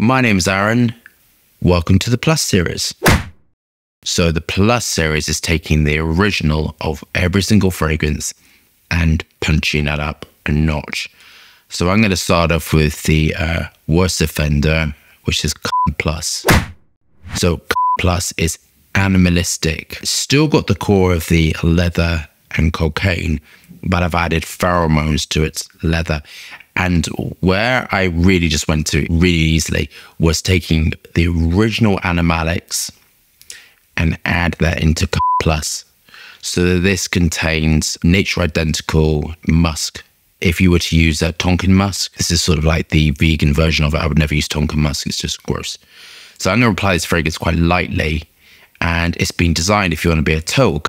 My name's Aaron. Welcome to the Plus series. So the Plus series is taking the original of every single fragrance and punching that up a notch. So I'm going to start off with the worst offender, which is Plus. So Plus is animalistic. Still got the core of the leather and cocaine, but I've added pheromones to its leather. And where I really just went to really easily was taking the original animalics and add that into Plus. So this contains nature identical musk. If you were to use a Tonkin musk, this is sort of like the vegan version of it. I would never use Tonkin musk. It's just gross. So I'm going to apply this fragrance quite lightly. And it's been designed if you want to be a total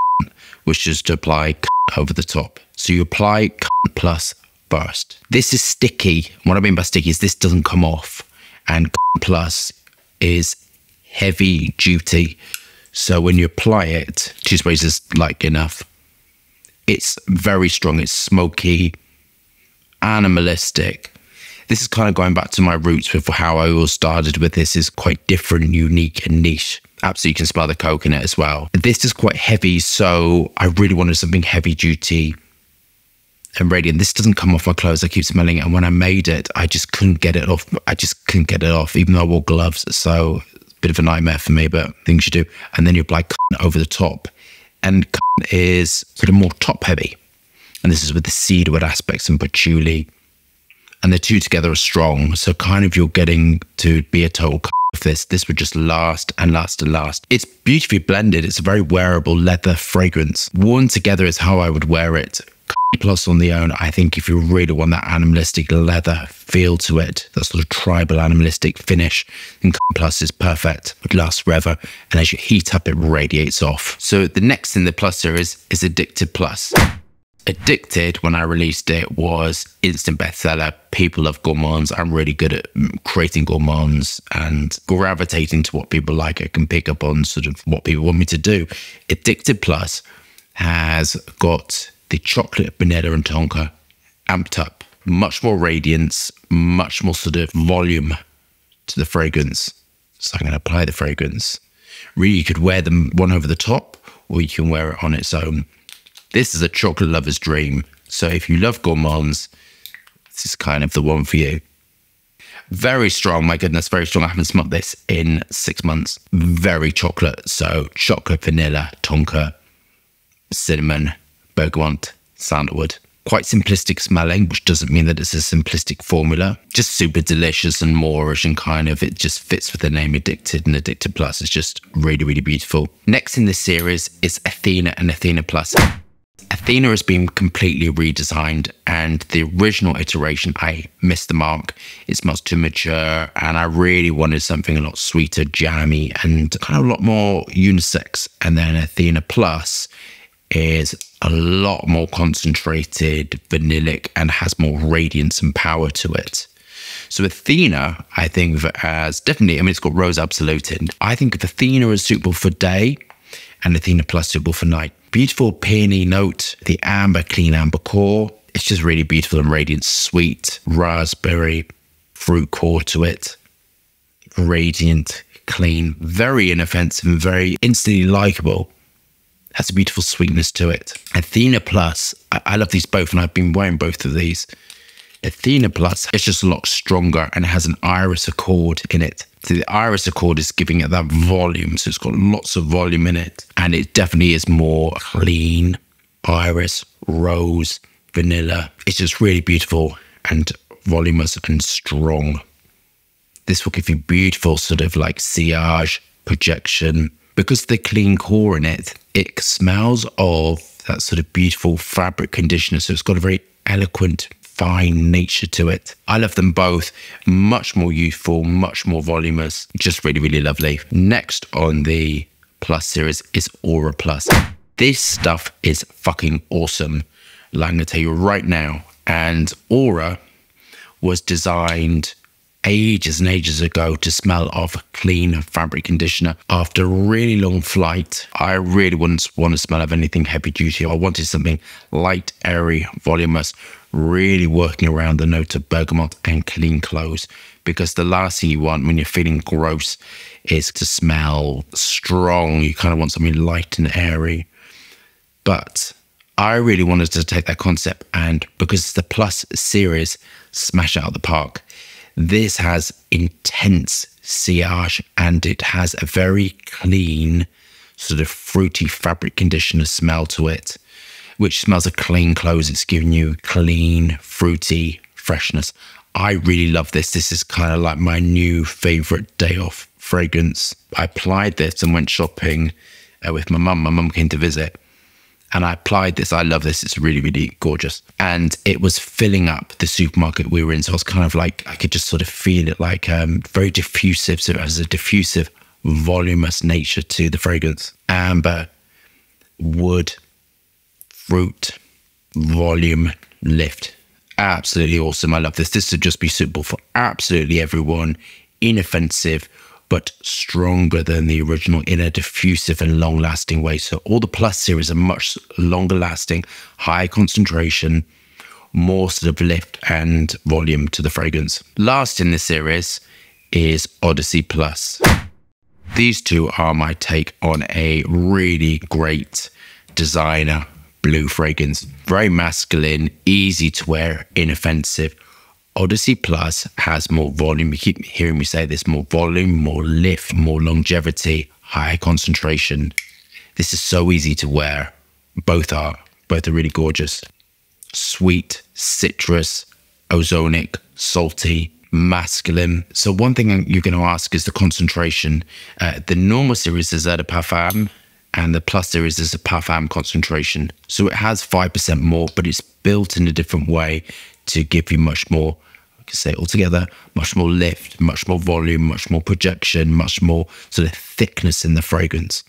which is to apply over the top. So you apply Plus first. This is sticky. What I mean by sticky is this doesn't come off. And Plus is heavy duty. So when you apply it, 2 sprays is like enough. It's very strong. It's smoky, animalistic. This is kind of going back to my roots with how I all started with this. Is quite different, unique and niche. Absolutely, you can smell the coconut as well. This is quite heavy, so I really wanted something heavy duty and radiant. This doesn't come off my clothes. I keep smelling it, and when I made it, I just couldn't get it off. I just couldn't get it off, even though I wore gloves. So it's a bit of a nightmare for me, but things you do. And then you apply over the top, and is sort of more top heavy. And this is with the cedarwood aspects and patchouli. And the two together are strong. So kind of you're getting to be a total of this. This would just last and last and last. It's beautifully blended. It's a very wearable leather fragrance. Worn together is how I would wear it. Plus on the own, I think if you really want that animalistic leather feel to it, that sort of tribal animalistic finish, then Plus is perfect. It would last forever. And as you heat up, it radiates off. So the next in the Plus series is Addicted Plus. Addicted, when I released it, was instant bestseller. People love gourmands. I'm really good at creating gourmands and gravitating to what people like. I can pick up on sort of what people want me to do. Addicted Plus has got the chocolate, vanilla and tonka amped up. Much more radiance, much more sort of volume to the fragrance. So I'm going to apply the fragrance. Really, you could wear them one over the top, or you can wear it on its own. This is a chocolate lover's dream. So if you love gourmands, this is kind of the one for you. Very strong, my goodness, very strong. I haven't smelled this in 6 months. Very chocolate. So chocolate, vanilla, tonka, cinnamon, bergamot, sandalwood. Quite simplistic smelling, which doesn't mean that it's a simplistic formula. Just super delicious and Moorish, and kind of it just fits with the name Addicted, and Addicted Plus is just really, really beautiful. Next in this series is ATHENA and ATHENA Plus. ATHENA has been completely redesigned, and the original iteration, I missed the mark. It smells too mature, and I really wanted something a lot sweeter, jammy, and kind of a lot more unisex. And then ATHENA Plus is a lot more concentrated, vanillic, and has more radiance and power to it. So ATHENA, I think of it as definitely, I mean, it's got Rose Absolute in. I think of ATHENA as suitable for day, and ATHENA Plus suitable for night. Beautiful peony note, the amber, clean amber core. It's just really beautiful and radiant, sweet, raspberry, fruit core to it. Radiant, clean, very inoffensive and very instantly likable. Has a beautiful sweetness to it. ATHENA Plus, I love these both, and I've been wearing both of these. ATHENA Plus is just a lot stronger, and it has an iris accord in it. So the iris accord is giving it that volume. So it's got lots of volume in it. And it definitely is more clean, iris, rose, vanilla. It's just really beautiful and voluminous and strong. This will give you beautiful sort of like sillage, projection. Because the clean core in it, it smells of that sort of beautiful fabric conditioner. So it's got a very eloquent, fine nature to it. I love them both. Much more youthful, much more voluminous. Just really, really lovely. Next on the Plus series is Aura Plus. This stuff is fucking awesome. I'm going to tell you right now. And Aura was designed ages and ages ago to smell of clean fabric conditioner. After a really long flight, I really wouldn't want to smell of anything heavy duty. I wanted something light, airy, voluminous, really working around the note of bergamot and clean clothes. because the last thing you want when you're feeling gross is to smell strong. You kind of want something light and airy. But I really wanted to take that concept, and because it's the Plus series, smash it out of the park. This has intense sillage, and it has a very clean, sort of fruity fabric conditioner smell to it, which smells of clean clothes. It's giving you clean, fruity freshness. I really love this. This is kind of like my new favorite day off fragrance. I applied this and went shopping with my mum. My mum came to visit, and I applied this. I love this. It's really, really gorgeous. And it was filling up the supermarket we were in. So I was kind of like, I could just sort of feel it, like very diffusive. So it has a diffusive, voluminous nature to the fragrance. Amber, wood, fruit, volume, lift. Absolutely awesome. I love this. This would just be suitable for absolutely everyone. Inoffensive, but stronger than the original in a diffusive and long-lasting way. So all the Plus series are much longer lasting, high concentration, more sort of lift and volume to the fragrance. Last in this series is Odyssey Plus. These two are my take on a really great designer blue fragrance. Very masculine, easy to wear, inoffensive. Odyssey Plus has more volume. You keep hearing me say this: more volume, more lift, more longevity, higher concentration. This is so easy to wear. Both are really gorgeous. Sweet, citrus, ozonic, salty, masculine. So one thing you're going to ask is the concentration. The normal series is at a parfum, and the Plus series is a parfum concentration. So it has 5% more, but it's built in a different way to give you much more, I can say it all together, much more lift, much more volume, much more projection, much more sort of thickness in the fragrance.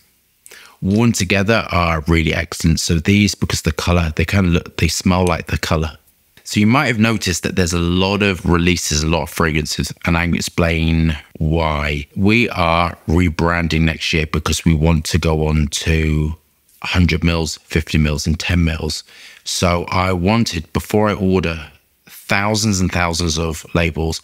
Worn together are really excellent. So these, because the color, they kind of look, they smell like the color. So you might have noticed that there's a lot of releases, a lot of fragrances, and I can explain why. We are rebranding next year because we want to go on to 100 mils, 50 mils, and 10 mils. So I wanted, before I order thousands and thousands of labels,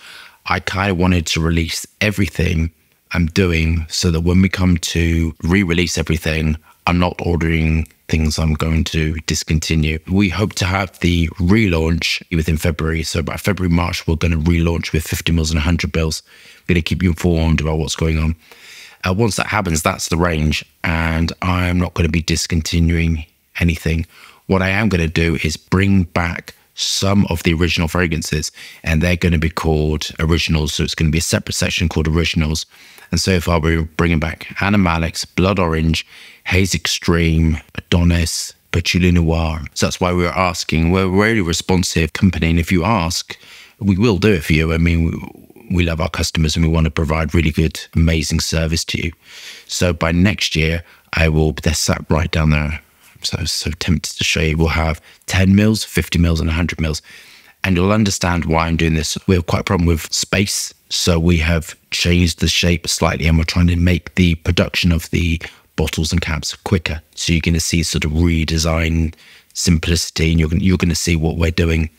I kind of wanted to release everything I'm doing so that when we come to re-release everything, I'm not ordering things I'm going to discontinue. We hope to have the relaunch within February. So by February, March, we're going to relaunch with 50 mils and 100 mils. We're going to keep you informed about what's going on. Once that happens, that's the range, and I'm not going to be discontinuing anything. What I am going to do is bring back some of the original fragrances, and they're going to be called Originals. So it's going to be a separate section called Originals. And so far, we're bringing back Anna Malik's Blood Orange, Haze Extreme, Adonis, Patchouli Noir. So that's why we're asking. We're a really responsive company, and if you ask, we will do it for you. I mean, we love our customers and we want to provide really good, amazing service to you. So by next year, they're sat right down there. So tempted to show you. We'll have 10 mils, 50 mils, and 100 mils. And you'll understand why I'm doing this. We have quite a problem with space. So we have changed the shape slightly, and we're trying to make the production of the bottles and caps quicker. So you're going to see sort of redesign, simplicity, and you're going to see what we're doing.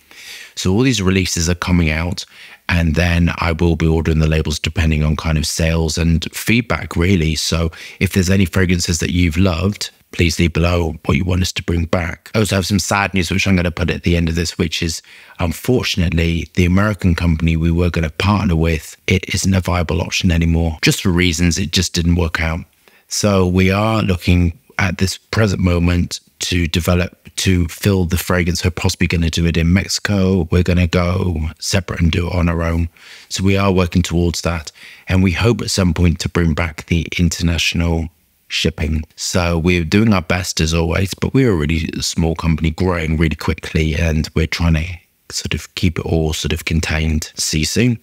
So all these releases are coming out, and then I will be ordering the labels depending on kind of sales and feedback, really. So if there's any fragrances that you've loved, please leave below what you want us to bring back. I also have some sad news, which I'm going to put at the end of this, which is, unfortunately, the American company we were going to partner with, it isn't a viable option anymore. Just for reasons, it just didn't work out. So we are looking at this present moment to fill the fragrance. We're possibly going to do it in Mexico. We're going to go separate and do it on our own. So we are working towards that. And we hope at some point to bring back the international shipping. So we're doing our best as always, but we're a really small company growing really quickly, and we're trying to sort of keep it all sort of contained. See you soon.